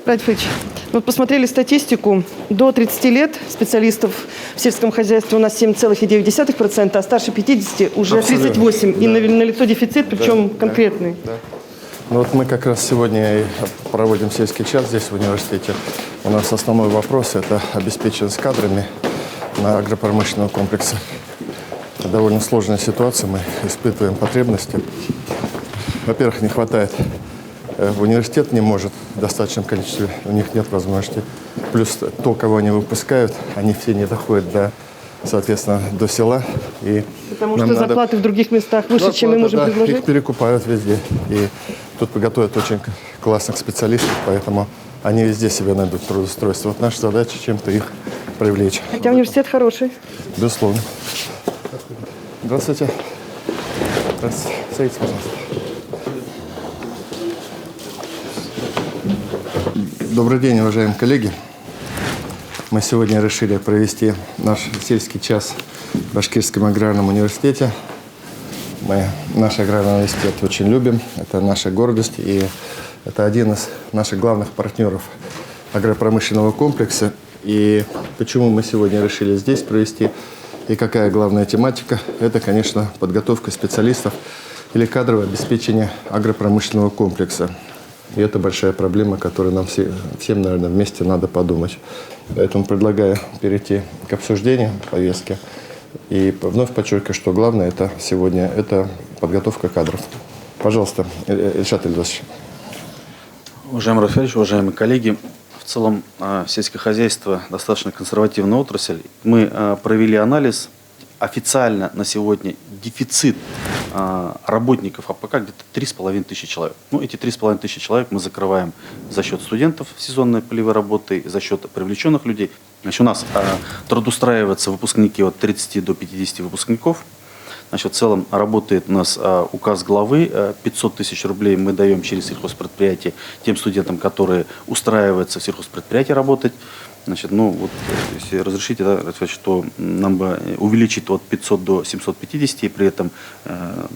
Радик Федорович, мы посмотрели статистику. До 30 лет специалистов в сельском хозяйстве у нас 7,9%, а старше 50 уже Абсолютно. 38%. Да. И налицо дефицит, причем конкретный. Да. Ну вот мы как раз сегодня и проводим сельский час здесь, в университете. У нас основной вопрос – это обеспеченность кадрами на агропромышленном комплексе. Это довольно сложная ситуация, мы испытываем потребности. Во-первых, не хватает. Университет не может в достаточном количестве, у них нет возможности. Плюс то, кого они выпускают, они все не доходят соответственно, до села. И потому что зарплаты в других местах выше, чем мы можем предложить? Их перекупают везде. И тут готовят очень классных специалистов, поэтому они везде себе найдут трудоустройство. Вот наша задача чем-то их привлечь. Хотя университет хороший. Безусловно. Здравствуйте. Здравствуйте. Садитесь, пожалуйста. Добрый день, уважаемые коллеги. Мы сегодня решили провести наш сельский час в Башкирском аграрном университете. Мы наш аграрный университет очень любим, это наша гордость, и это один из наших главных партнеров агропромышленного комплекса. И почему мы сегодня решили здесь провести, и какая главная тематика, это, конечно, подготовка специалистов или кадровое обеспечение агропромышленного комплекса. И это большая проблема, о которой нам всем, наверное, вместе надо подумать. Поэтому предлагаю перейти к обсуждению повестки. И вновь подчеркиваю, что главное это сегодня – это подготовка кадров. Пожалуйста, Ильшат Ильдосович. Уважаемый Рафаэльевич, уважаемые коллеги, в целом сельское хозяйство достаточно консервативная отрасль. Мы провели анализ. Официально на сегодня дефицит работников АПК где-то 3500 человек. Ну, эти 3500 человек мы закрываем за счет студентов сезонной полевой работы, за счет привлеченных людей. Значит, у нас трудоустраиваются выпускники от 30 до 50 выпускников. Значит, в целом работает у нас указ главы. 500 тысяч рублей мы даем через сельхозпредприятие тем студентам, которые устраиваются в сельхозпредприятие работать. Значит, ну вот, если разрешите, да, что нам бы увеличить от 500 до 750, и при этом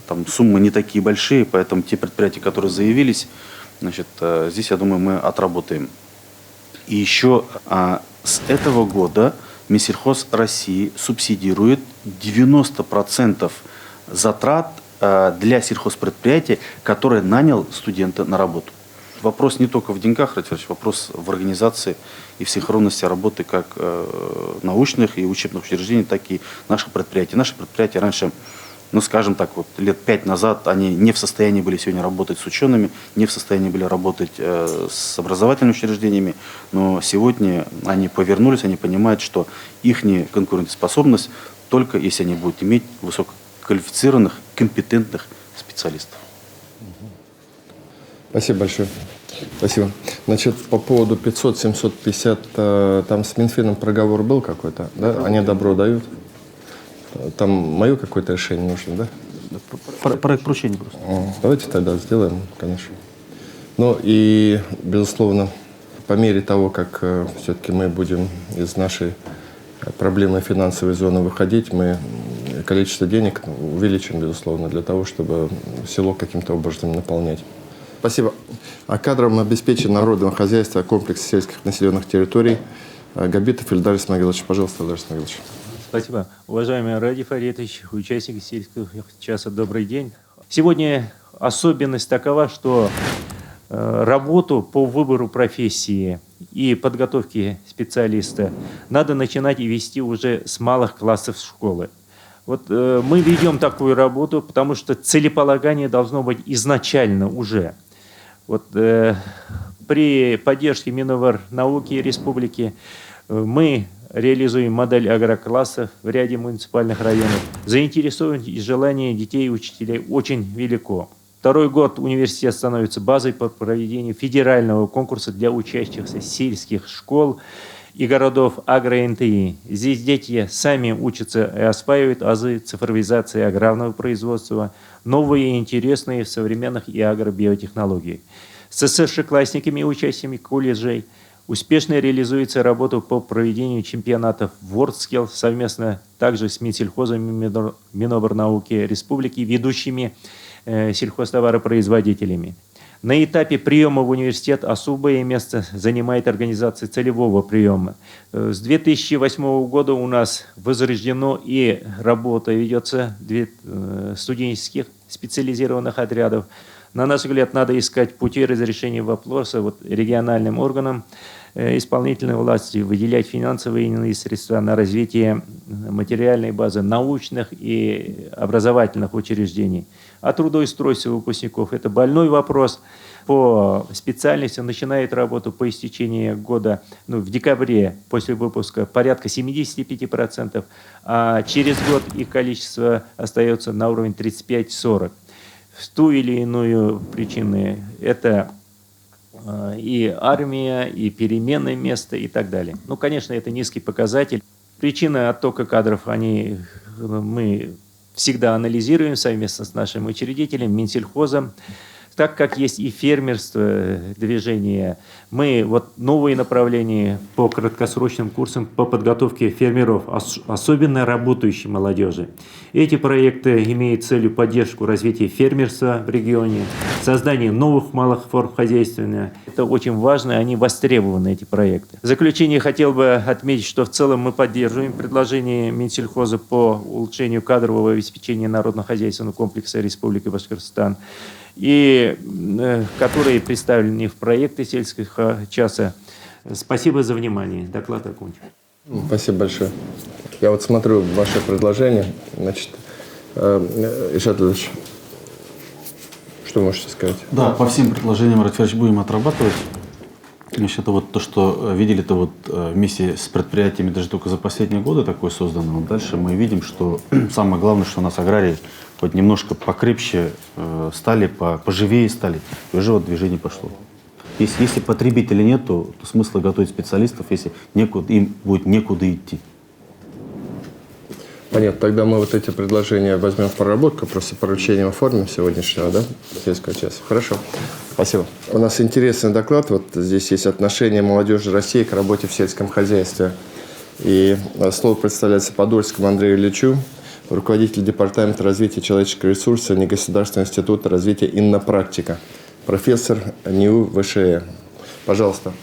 там суммы не такие большие, поэтому те предприятия, которые заявились, значит, здесь, я думаю, мы отработаем. И еще с этого года Минсельхоз России субсидирует 90% затрат для сельхозпредприятия, которое нанял студента на работу. Вопрос не только в деньгах, вопрос в организации и в синхронности работы как научных и учебных учреждений, так и наших предприятий. Наши предприятия раньше, ну скажем так, вот лет 5 назад, они не в состоянии были сегодня работать с учеными, не в состоянии были работать с образовательными учреждениями, но сегодня они повернулись, они понимают, что их конкурентоспособность только если они будут иметь высококвалифицированных, компетентных специалистов. Спасибо большое. Спасибо. Значит, по поводу 500-750, там с Минфином проговор был какой-то, да? Они добро дают? Там мое какое-то решение нужно, да? Проект поручения просто. Давайте тогда сделаем, конечно. Ну и, безусловно, по мере того, как все-таки мы будем из нашей проблемы финансовой зоны выходить, мы количество денег увеличим, безусловно, для того, чтобы село каким-то образом наполнять. Спасибо. О кадровом обеспечении народного хозяйства комплекса сельских населенных территорий Габитов Ильдар Исмагилович. Пожалуйста, Ильдар Исмагилович. Спасибо. Уважаемый Радик Фаритович, участники сельского часа, добрый день. Сегодня особенность такова, что работу по выбору профессии и подготовке специалиста надо начинать и вести уже с малых классов школы. Вот мы ведем такую работу, потому что целеполагание должно быть изначально уже. Вот при поддержке Миноборнауки Республики мы реализуем модель агроклассов в ряде муниципальных районов. Заинтересованность и желание детей и учителей очень велико. Второй год университет становится базой по проведению федерального конкурса для учащихся сельских школ и городов агро-НТИ. Здесь дети сами учатся и осваивают азы цифровизации аграрного производства, новые и интересные в современных и агробиотехнологиях. С старшеклассниками и участниками колледжей успешно реализуется работа по проведению чемпионатов WorldSkills совместно также с Минсельхозом и Миноборнауки Республики, ведущими сельхозтоваропроизводителями. На этапе приема в университет особое место занимает организация целевого приема. С 2008 года у нас возрождено и работа ведется студенческих специализированных отрядов. На наш взгляд, надо искать пути разрешения вопроса региональным органам исполнительной власти, выделять финансовые и иные средства на развитие материальной базы научных и образовательных учреждений. А трудоустройство выпускников – это больной вопрос. По специальности начинает работу по истечении года, в декабре после выпуска порядка 75%, а через год их количество остается на уровне 35-40. В ту или иную причину это и армия, и переменное место, и так далее. Конечно, это низкий показатель. Причины оттока кадров мы всегда анализируем совместно с нашим учредителем, Минсельхозом. Так как есть и фермерство, движение, мы новые направления по краткосрочным курсам по подготовке фермеров, особенно работающей молодежи. Эти проекты имеют целью поддержку развития фермерства в регионе, создание новых малых форм хозяйствования. Это очень важно, они востребованы, эти проекты. В заключение хотел бы отметить, что в целом мы поддерживаем предложение Минсельхоза по улучшению кадрового обеспечения народно-хозяйственного комплекса Республики Башкортостан, и которые представлены в проекте сельского часа. Спасибо за внимание. Доклад окончен. Спасибо большое. Я смотрю ваше предложение. Значит, Ильшат Ильич, что можете сказать? Да, по всем предложениям, Раф, будем отрабатывать. Значит, это то, что видели, это вместе с предприятиями даже только за последние годы такое создано. Дальше мы видим, что самое главное, что у нас аграрии хоть немножко покрепче стали, поживее стали, и уже движение пошло. Если потребителей нет, то смысла готовить специалистов, если им будет некуда идти. Понятно. Тогда мы эти предложения возьмем в проработку, просто поручением оформим сегодняшнего, сельского часа. Хорошо. Спасибо. У нас интересный доклад. Здесь есть отношение молодежи России к работе в сельском хозяйстве. И слово представляется Подольскому Андрею Ильичу, руководитель Департамента развития человеческого ресурса Негосударственного института развития «Иннопрактика», профессор НИУ ВШЭ. Пожалуйста.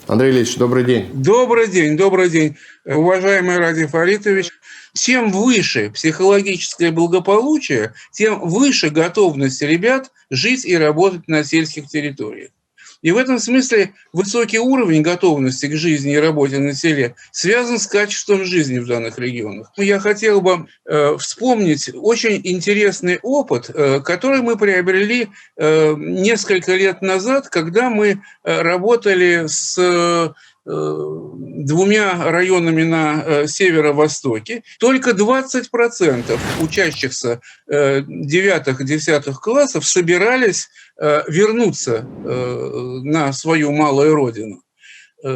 Андрей Ильич, добрый день. Добрый день, добрый день. Уважаемый Ради Фаритович, чем выше психологическое благополучие, тем выше готовность ребят жить и работать на сельских территориях. И в этом смысле высокий уровень готовности к жизни и работе на селе связан с качеством жизни в данных регионах. Я хотел бы вспомнить очень интересный опыт, который мы приобрели несколько лет назад, когда мы работали с двумя районами на северо-востоке. Только 20% учащихся 9-10 классов собирались вернуться на свою малую родину.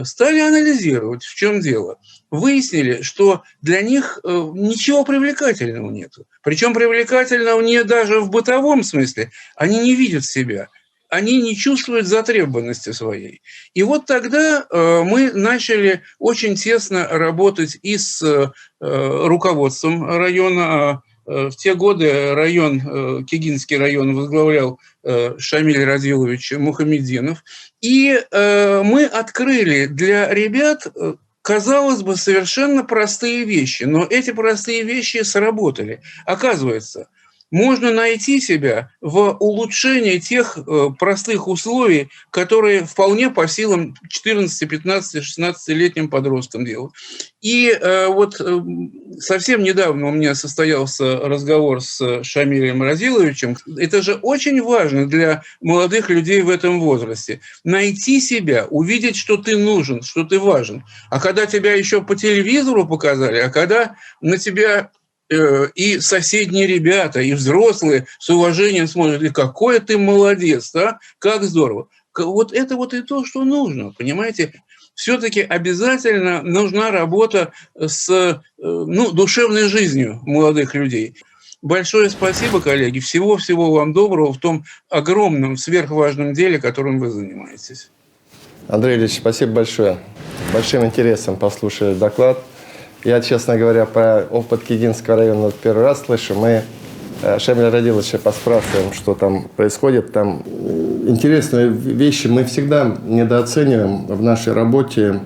Стали анализировать, в чем дело. Выяснили, что для них ничего привлекательного нет. Причем привлекательного не даже в бытовом смысле. Они не видят себя. Они не чувствуют затребованности своей. И тогда мы начали очень тесно работать и с руководством района. В те годы Кегинский район возглавлял Шамиль Радилович Мухамединов. И мы открыли для ребят, казалось бы, совершенно простые вещи. Но эти простые вещи сработали. Оказывается, можно найти себя в улучшении тех простых условий, которые вполне по силам 14, 15, 16-летним подросткам делать. И совсем недавно у меня состоялся разговор с Шамилем Радиловичем. Это же очень важно для молодых людей в этом возрасте. Найти себя, увидеть, что ты нужен, что ты важен. А когда тебя еще по телевизору показали, а когда на тебя и соседние ребята, и взрослые с уважением смотрят, и какой ты молодец, а? Как здорово. Это и то, что нужно, понимаете? Все-таки обязательно нужна работа с душевной жизнью молодых людей. Большое спасибо, коллеги. Всего-всего вам доброго в том огромном, сверхважном деле, которым вы занимаетесь. Андрей Ильич, спасибо большое. С большим интересом послушали доклад. Я, честно говоря, про опыт Кегинского района первый раз слышу. Мы Шамиля Радиловича поспрашиваем, что там происходит. Там интересные вещи мы всегда недооцениваем в нашей работе.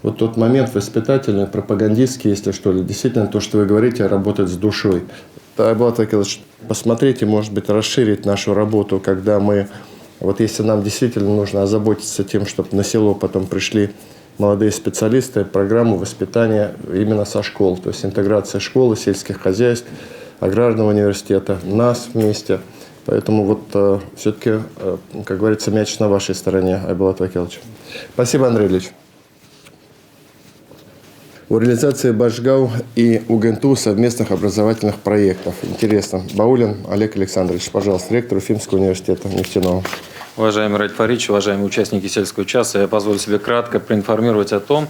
Вот тот момент воспитательный, пропагандистский, если что ли. Действительно, то, что вы говорите, работать с душой. Айбулат Акилович, посмотрите, может быть, расширить нашу работу, когда мы, вот если нам действительно нужно озаботиться тем, чтобы на село потом пришли молодые специалисты, программу воспитания именно со школ, то есть интеграция школы, сельских хозяйств, аграрного университета, нас вместе. Поэтому вот все-таки, как говорится, мяч на вашей стороне, Айбулат Акилович. Спасибо, Андрей Ильич. О реализации Башгау и УГНТУ совместных образовательных проектов. Интересно. Баулин Олег Александрович, пожалуйста, ректор Уфимского университета нефтяного. Уважаемый Радий Фаридович, уважаемые участники сельского часа, я позволю себе кратко проинформировать о том,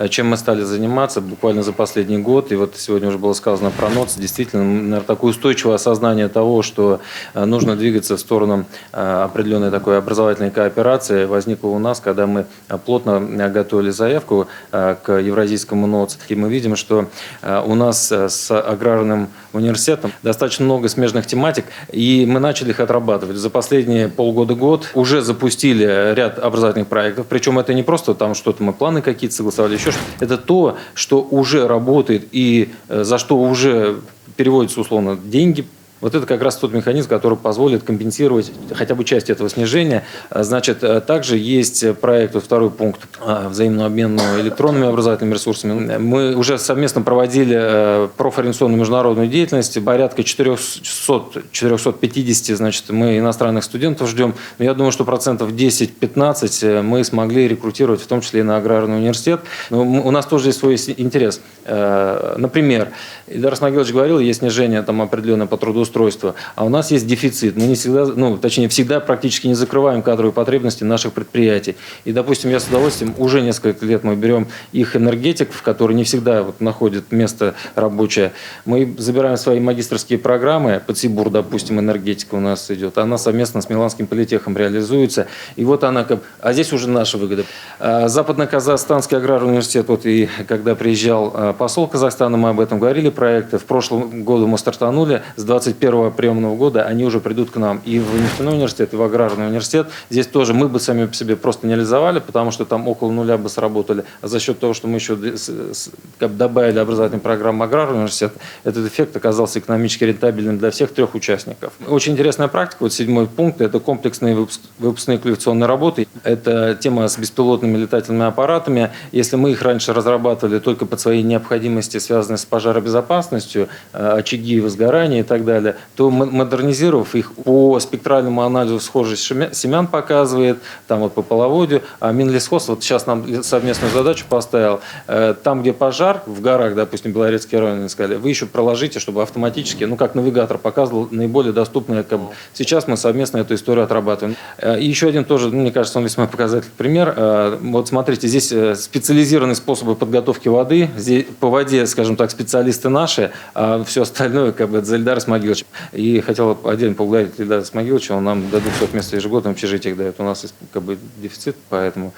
чем мы стали заниматься буквально за последний год. И вот сегодня уже было сказано про НОЦ. Действительно, наверное, такое устойчивое осознание того, что нужно двигаться в сторону определенной такой образовательной кооперации, возникло у нас, когда мы плотно готовили заявку к Евразийскому НОЦ. И мы видим, что у нас с аграрным университетом достаточно много смежных тематик, и мы начали их отрабатывать. За последние полгода-год уже запустили ряд образовательных проектов, причем это не просто там что-то мы планы какие-то согласовали, еще что-то. Это то, что уже работает и за что уже переводятся условно деньги. Вот это как раз тот механизм, который позволит компенсировать хотя бы часть этого снижения. Значит, также есть проект, второй пункт, взаимного обмена электронными образовательными ресурсами. Мы уже совместно проводили профориентационную международную деятельность. Порядка 400-450, значит, мы иностранных студентов ждем. Но я думаю, что процентов 10-15 мы смогли рекрутировать, в том числе и на аграрный университет. Но у нас тоже есть свой интерес. Например, Ильдар Исмагилович говорил, есть снижение там определенное по трудоустройству, а у нас есть дефицит. Мы не всегда, точнее, всегда практически не закрываем кадровые потребности наших предприятий. И, допустим, я с удовольствием уже несколько лет мы берем их энергетиков, которые не всегда вот находят место рабочее. Мы забираем свои магистерские программы, ПЦИБУР, допустим, энергетика у нас идет, она совместно с Миланским политехом реализуется. И вот она, а здесь уже наша выгода. Западно-Казахстанский аграрный университет, вот и когда приезжал посол Казахстана, мы об этом говорили, проекты. В прошлом году мы стартанули, с 21-го приемного года они уже придут к нам и в нефтяной университет, и в аграрный университет. Здесь тоже мы бы сами по себе просто не реализовали, потому что там около нуля бы сработали. А за счет того, что мы еще добавили образовательные программы аграрного университета, этот эффект оказался экономически рентабельным для всех трех участников. Очень интересная практика, вот 7-й пункт, это комплексные выпускные квалификационные работы. Это тема с беспилотными летательными аппаратами. Если мы их раньше разрабатывали только под свои необходимости, связанные с пожаробезопасностью, очаги возгорания и так далее, то модернизировав их по спектральному анализу схожесть семян показывает, там вот по половодью, а Минлесхоз вот сейчас нам совместную задачу поставил, там, где пожар в горах, допустим, Белорецкий район, сказали, вы еще проложите, чтобы автоматически, как навигатор показывал наиболее доступное КБ. Сейчас мы совместно эту историю отрабатываем. И еще один тоже, мне кажется, он весьма показательный пример. Вот смотрите, здесь специализированные способы подготовки воды, здесь по воде, скажем так, специалисты наши, а все остальное это за Ильдара Исмагиловича. И хотел отдельно поблагодарить Ильдара Исмагиловича, он нам до 200 мест ежегодно в общежитиях дает. У нас есть дефицит, поэтому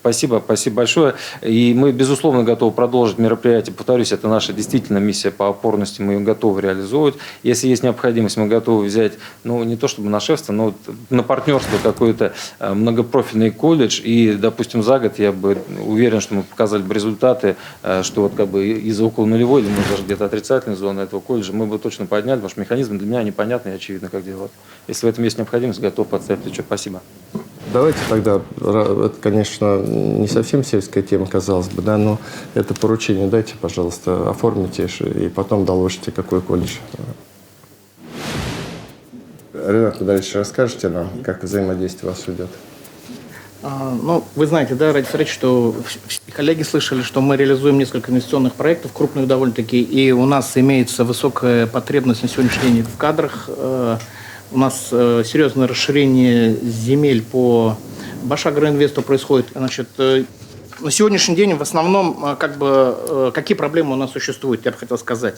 спасибо большое. И мы, безусловно, готовы продолжить мероприятие. Повторюсь, это наша действительно миссия по опорности, мы ее готовы реализовывать. Если есть необходимость, мы готовы взять, не то чтобы на шефство, но на партнерство какой-то многопрофильный колледж. И, допустим, за год я бы уверен, что мы показали бы результаты, что из-за около нулевой, или может даже где-то отрицательной зоны этого колледжа, мы бы точно подняли, потому что механизм для меня непонятный и очевидно, как делать. Если в этом есть необходимость, готов подставить плечо. Спасибо. Давайте тогда, это, конечно, не совсем сельская тема, казалось бы, да, но это поручение дайте, пожалуйста, оформите, и потом доложите, какой колледж. Ренат Витальевич, расскажете нам, как взаимодействие у вас идет? Вы знаете, да, Радий Фаридович, что коллеги слышали, что мы реализуем несколько инвестиционных проектов, крупных довольно-таки, и у нас имеется высокая потребность на сегодняшний день в кадрах. У нас серьезное расширение земель по Башагроинвесту происходит. Значит, на сегодняшний день в основном, какие проблемы у нас существуют, я бы хотел сказать.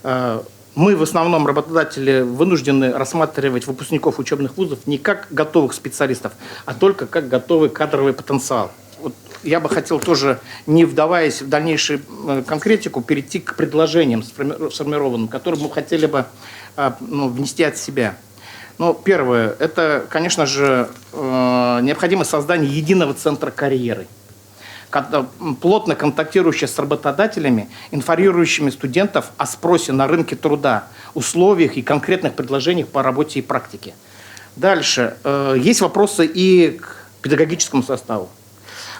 Мы в основном, работодатели, вынуждены рассматривать выпускников учебных вузов не как готовых специалистов, а только как готовый кадровый потенциал. Вот я бы хотел тоже, не вдаваясь в дальнейшую конкретику, перейти к предложениям сформированным, которые мы хотели бы внести от себя. Ну, первое, это, конечно же, необходимость создания единого центра карьеры, плотно контактирующий с работодателями, информирующими студентов о спросе на рынке труда, условиях и конкретных предложениях по работе и практике. Дальше. Есть вопросы и к педагогическому составу.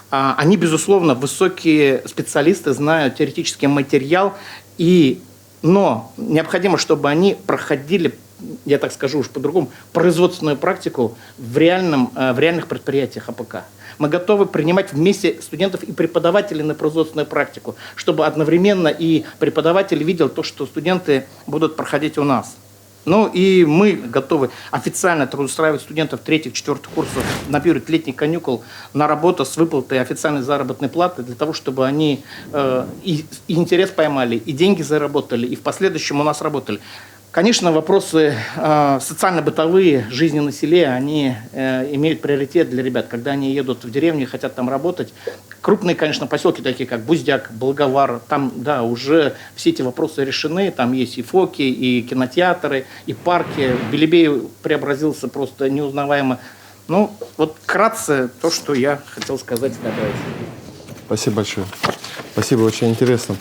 Они, безусловно, высокие специалисты, знают теоретический материал, но необходимо, чтобы они проходили, я так скажу уж по-другому, производственную практику в реальных предприятиях АПК. Мы готовы принимать вместе студентов и преподавателей на производственную практику, чтобы одновременно и преподаватель видел то, что студенты будут проходить у нас. Ну и мы готовы официально трудоустраивать студентов 3-4 курсов на период летних каникул на работу с выплатой официальной заработной платы для того, чтобы они и интерес поймали, и деньги заработали, и в последующем у нас работали. Конечно, вопросы социально-бытовые, жизни на селе, они имеют приоритет для ребят, когда они едут в деревню и хотят там работать. Крупные, конечно, поселки, такие как Буздяк, Благовар, там, да, уже все эти вопросы решены, там есть и ФОКи, и кинотеатры, и парки. Белебей преобразился просто неузнаваемо. Ну, вот вкратце то, что я хотел сказать и добавить. Спасибо большое. Спасибо, очень интересно.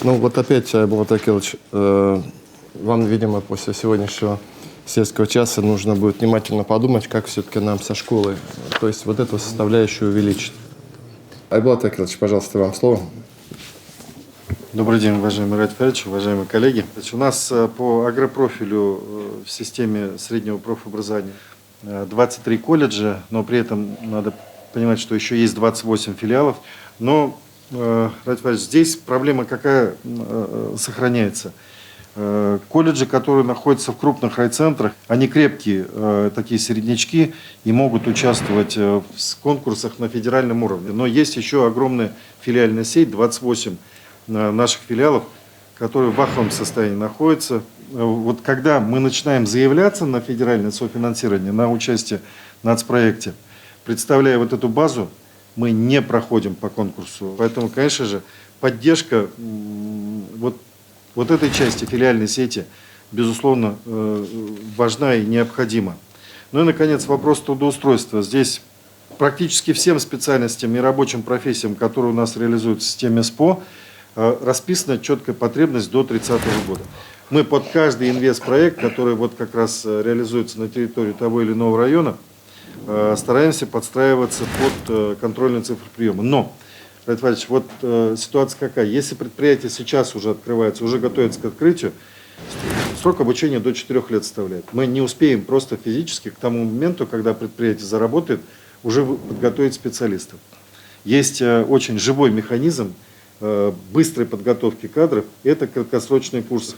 Ну, вот опять, Айбулат Акилович, вам, видимо, после сегодняшнего сельского часа нужно будет внимательно подумать, как все-таки нам со школы, то есть вот эту составляющую увеличить. Айбулат Акилович, пожалуйста, вам слово. Добрый день, уважаемый Ради Фаритович, уважаемые коллеги. Значит, у нас по агропрофилю в системе среднего профобразования 23 колледжа, но при этом надо понимать, что еще есть 28 филиалов. Но, Ради Фаритович, здесь проблема какая сохраняется? Колледжи, которые находятся в крупных райцентрах, они крепкие, такие середнячки, и могут участвовать в конкурсах на федеральном уровне. Но есть еще огромная филиальная сеть, 28 наших филиалов, которые в аховом состоянии находятся. Вот когда мы начинаем заявляться на федеральное софинансирование, на участие в нацпроекте, представляя вот эту базу, мы не проходим по конкурсу. Поэтому, конечно же, поддержка вот этой части филиальной сети, безусловно, важна и необходима. Ну и, наконец, вопрос трудоустройства. Здесь практически всем специальностям и рабочим профессиям, которые у нас реализуют в системе СПО, расписана четкая потребность до 30-го года. Мы под каждый инвестпроект, который вот как раз реализуется на территории того или иного района, стараемся подстраиваться под контрольные цифры приема. Но, Ради Фаритович, вот ситуация какая? Если предприятие сейчас уже открывается, уже готовится к открытию, срок обучения до 4 лет составляет. Мы не успеем просто физически к тому моменту, когда предприятие заработает, уже подготовить специалистов. Есть очень живой механизм быстрой подготовки кадров. Это краткосрочные курсы.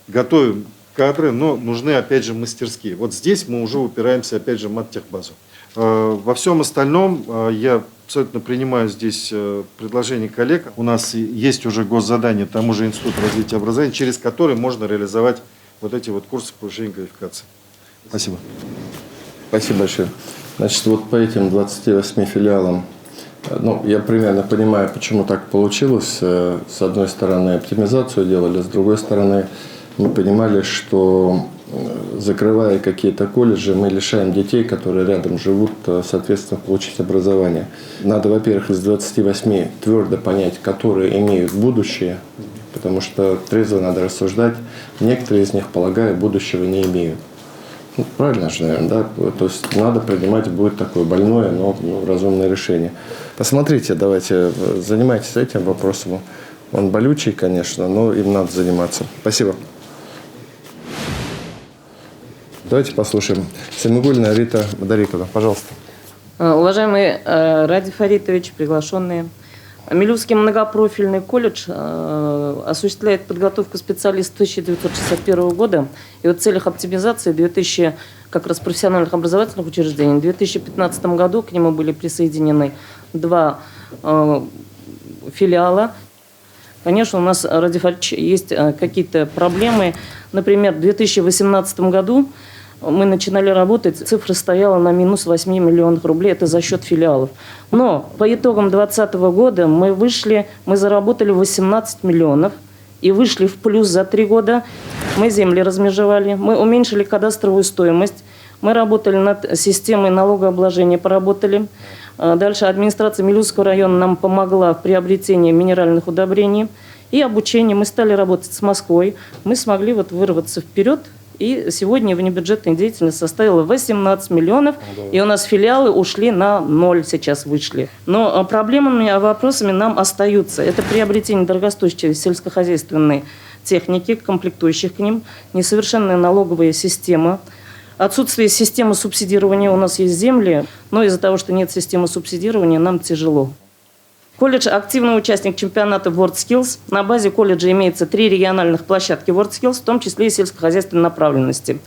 Готовим кадры, но нужны, опять же, мастерские. Вот здесь мы уже упираемся, опять же, в маттехбазу. Во всем остальном я абсолютно принимаю здесь предложение коллег. У нас есть уже госзадание тому же Институту развития образования, через который можно реализовать вот эти вот курсы повышения квалификации. Спасибо. Спасибо большое. Значит, вот по этим 28 филиалам, ну, я примерно понимаю, почему так получилось. С одной стороны, оптимизацию делали, с другой стороны, мы понимали, что закрывая какие-то колледжи, мы лишаем детей, которые рядом живут, соответственно, получить образование. Надо, во-первых, из 28 твердо понять, которые имеют будущее, потому что трезво надо рассуждать. Некоторые из них, полагаю, будущего не имеют. Ну, правильно же, наверное, да? То есть надо принимать будет такое больное, но разумное решение. Посмотрите, давайте, занимайтесь этим вопросом. Он болючий, конечно, но им надо заниматься. Спасибо. Давайте послушаем. Самигульна Рита Дариковна, пожалуйста. Уважаемый Ради Фаритович, приглашенные. Милювский многопрофильный колледж осуществляет подготовку специалистов 1961 года. И вот в целях оптимизации 2000 как раз профессиональных образовательных учреждений в 2015 году к нему были присоединены 2 филиала. Конечно, у нас, Ради Фаритович, есть какие-то проблемы. Например, в 2018 году мы начинали работать, цифра стояла на минус 8 миллионов рублей, это за счет филиалов. Но по итогам 2020 года мы заработали 18 миллионов и вышли в плюс за 3 года. Мы земли размежевали, мы уменьшили кадастровую стоимость, мы работали над системой налогообложения, поработали. Дальше администрация Милюзского района нам помогла в приобретении минеральных удобрений и обучении. Мы стали работать с Москвой, мы смогли вырваться вперед. И сегодня внебюджетная деятельность составила 18 миллионов, и у нас филиалы ушли на 0, сейчас вышли. Но проблемами, вопросами нам остаются. Это приобретение дорогостоящей сельскохозяйственной техники, комплектующих к ним, несовершенная налоговая система, отсутствие системы субсидирования. У нас есть земли, но из-за того, что нет системы субсидирования, нам тяжело. Колледж – активный участник чемпионата WorldSkills. На базе колледжа имеется 3 региональных площадки WorldSkills, в том числе и сельскохозяйственной направленности.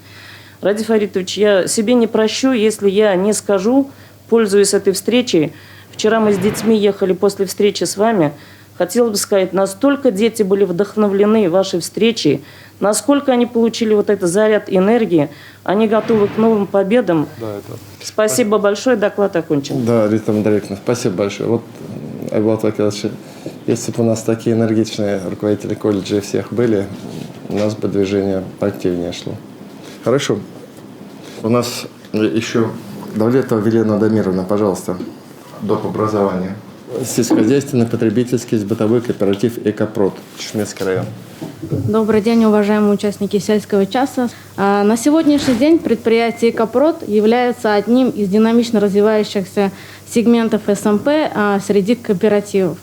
Радий Фаритович, я себе не прощу, если я не скажу, пользуясь этой встречей. Вчера мы с детьми ехали после встречи с вами. Хотела бы сказать, настолько дети были вдохновлены вашей встречей, насколько они получили этот заряд энергии, они готовы к новым победам. Да, Спасибо большое, доклад окончен. Да, Рита Мандаревна, спасибо большое. Айбулат Вакилович, если бы у нас такие энергичные руководители колледжей всех были, у нас бы движение активнее шло. Хорошо. У нас еще Давлетова Велена Дамировна, пожалуйста, доп. Образование. Сельскохозяйственный, потребительский, бытовой кооператив «Экопрод», Чешмецкий район. Добрый день, уважаемые участники сельского часа. На сегодняшний день предприятие «Экопрод» является одним из динамично развивающихся сегментов СМП среди кооперативов.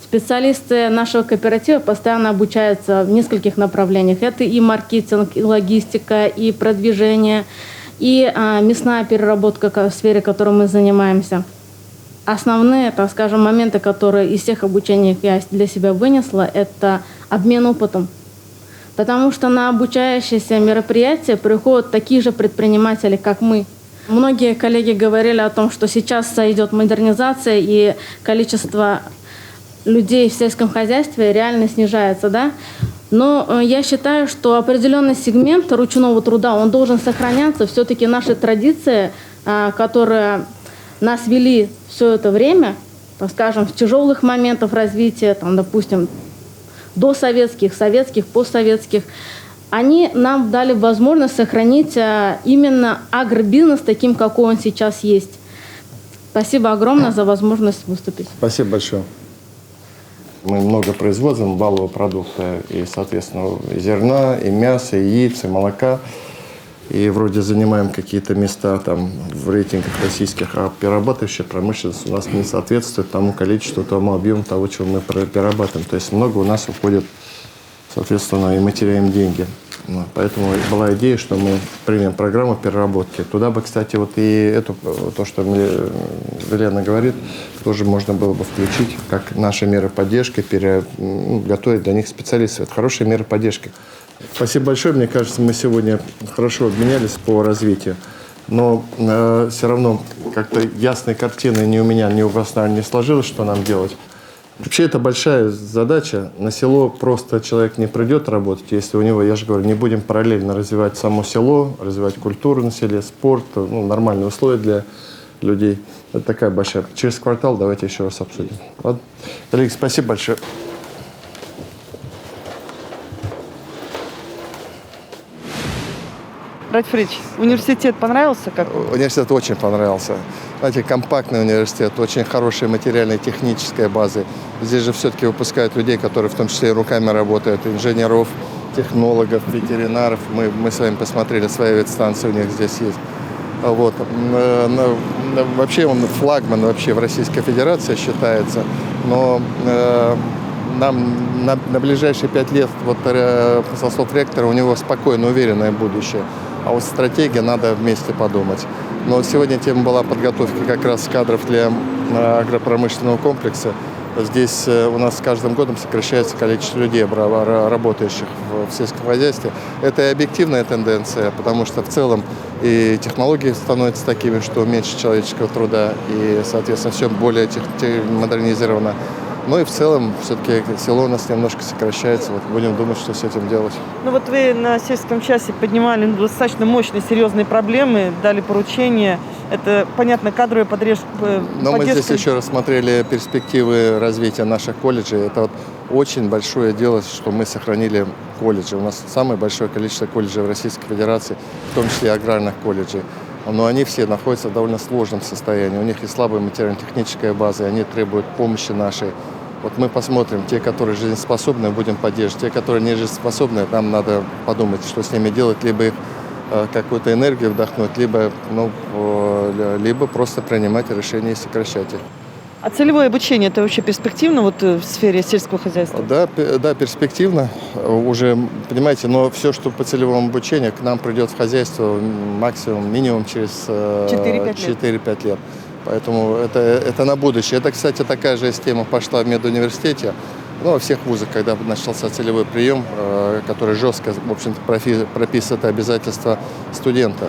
Специалисты нашего кооператива постоянно обучаются в нескольких направлениях. Это и маркетинг, и логистика, и продвижение, и мясная переработка в сфере, которой мы занимаемся. Основные, так скажем, моменты, которые из всех обучений я для себя вынесла, это обмен опытом. Потому что на обучающиеся мероприятия приходят такие же предприниматели, как мы. Многие коллеги говорили о том, что сейчас идет модернизация и количество людей в сельском хозяйстве реально снижается, да? Но я считаю, что определенный сегмент ручного труда, он должен сохраняться. Все-таки наши традиции, которые нас вели все это время, так скажем, в тяжелых моментах развития, допустим, досоветских, советских, постсоветских, они нам дали возможность сохранить именно агробизнес таким, какой он сейчас есть. Спасибо огромное за возможность выступить. Спасибо большое. Мы много производим валового продукта, и, соответственно, и зерна, и мяса, и яиц, и молока. И вроде занимаем какие-то места там в рейтингах российских, а перерабатывающая промышленность у нас не соответствует тому количеству, тому объему того, чего мы перерабатываем. То есть много у нас уходит, соответственно, и мы теряем деньги. Поэтому была идея, что мы примем программу переработки. Туда бы, кстати, и то, что Елена говорит, тоже можно было бы включить как наши меры поддержки, готовить для них специалистов. Это хорошие меры поддержки. Спасибо большое. Мне кажется, мы сегодня хорошо обменялись по развитию. Но все равно как-то ясной картины ни у меня, ни у вас, наверное, не сложилось, что нам делать. Вообще это большая задача. На село просто человек не придет работать, если у него, я же говорю, не будем параллельно развивать само село, развивать культуру на селе, спорт, нормальные условия для людей. Это такая большая. Через квартал давайте еще раз обсудим. Ладно? Коллеги, спасибо большое. Радий Фаритович, университет понравился? Университет очень понравился. Знаете, компактный университет, очень хорошая материальная техническая база. Здесь же все-таки выпускают людей, которые в том числе и руками работают, инженеров, технологов, ветеринаров. Мы с вами посмотрели, своя ветстанция у них здесь есть. Вообще он флагман вообще в Российской Федерации считается, но нам на ближайшие 5 лет, со слов ректора, у него спокойно, уверенное будущее. А вот стратегия надо вместе подумать. Но сегодня тема была подготовки как раз кадров для агропромышленного комплекса. Здесь у нас с каждым годом сокращается количество людей, работающих в сельском хозяйстве. Это и объективная тенденция, потому что в целом и технологии становятся такими, что меньше человеческого труда, и, соответственно, все более модернизировано. Ну и в целом, все-таки село у нас немножко сокращается. Вот будем думать, что с этим делать. Ну вот вы на сельском часе поднимали достаточно мощные, серьезные проблемы, дали поручения. Это, понятно, кадровая поддержка. Но мы здесь еще рассмотрели перспективы развития наших колледжей. Это вот очень большое дело, что мы сохранили колледжи. У нас самое большое количество колледжей в Российской Федерации, в том числе и аграрных колледжей. Но они все находятся в довольно сложном состоянии. У них и слабая материально-техническая база, и они требуют помощи нашей. Вот мы посмотрим, те, которые жизнеспособны, будем поддерживать. Те, которые не жизнеспособны, нам надо подумать, что с ними делать, либо их какую-то энергию вдохнуть, либо просто принимать решения и сокращать их. А целевое обучение – это вообще перспективно вот в сфере сельского хозяйства? Да, перспективно уже, понимаете, но все, что по целевому обучению, к нам придет в хозяйство минимум через 4-5 лет. Поэтому это на будущее. Это, кстати, такая же тема пошла в медуниверситете. Ну, во всех вузах, когда начался целевой прием, который жестко, в общем-то, прописывает обязательства студента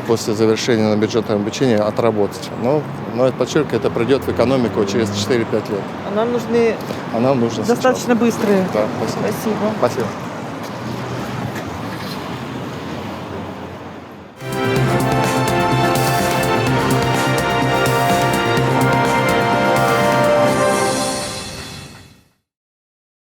после завершения на бюджетном обучении отработать. Но это, подчеркиваю, это придет в экономику через 4-5 лет. А нам нужны нужно достаточно быстрые. Да, спасибо. Спасибо. Спасибо.